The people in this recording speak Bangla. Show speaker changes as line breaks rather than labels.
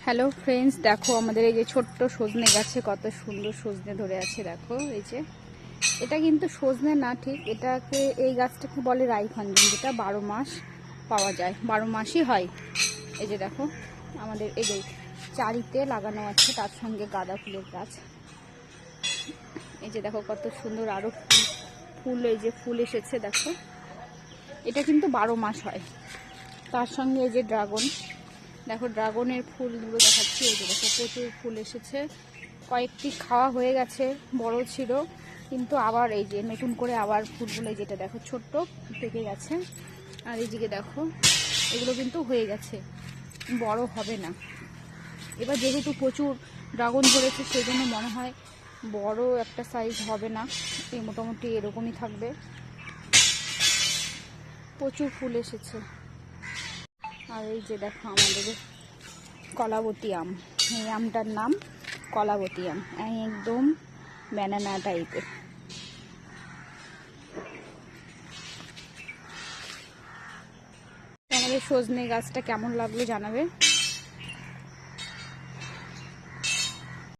হ্যালো ফ্রেন্ডস, দেখো আমাদের এই যে ছোট্ট সজনে গাছে কত সুন্দর সজনে ধরে আছে। দেখো এই যে এটা কিন্তু সজনে না, ঠিক এটাকে এই গাছটাকে বলে রাইখঞ্জন, যেটা 12 মাস পাওয়া যায়, 12 মাসই হয়। এই যে দেখো আমাদের এই যে চারিতে লাগানো আছে, তার সঙ্গে গাঁদা ফুলের গাছ। এই যে দেখো কত সুন্দর আরও ফুল এই যে ফুল এসেছে। দেখো এটা কিন্তু 12 মাস হয়। তার সঙ্গে এই যে ড্রাগন, দেখো ড্রাগনের ফুলগুলো দেখাচ্ছি। এই যে দেখো প্রচুর ফুল এসেছে, কয়েকটি খাওয়া হয়ে গেছে, বড় ছিল, কিন্তু আবার এই যে নতুন করে আবার ফুলগুলো যেটা দেখো ছোট্ট পেকে গেছে। আর এইদিকে দেখো এগুলো কিন্তু হয়ে গেছে, বড় হবে না। এবার যেহেতু প্রচুর ড্রাগন ধরেছে সেই জন্য মনে হয় বড় একটা সাইজ হবে না, এই মোটামুটি এরকমই থাকবে। প্রচুর ফুল এসেছে। আর এই যে দেখো আমাদের কলাবতী আম, এই আমটার নাম কলাবতী আম, একদম ব্যানানা টাইপের। আমাদের সজনে গাছটা কেমন লাগলো জানাবে।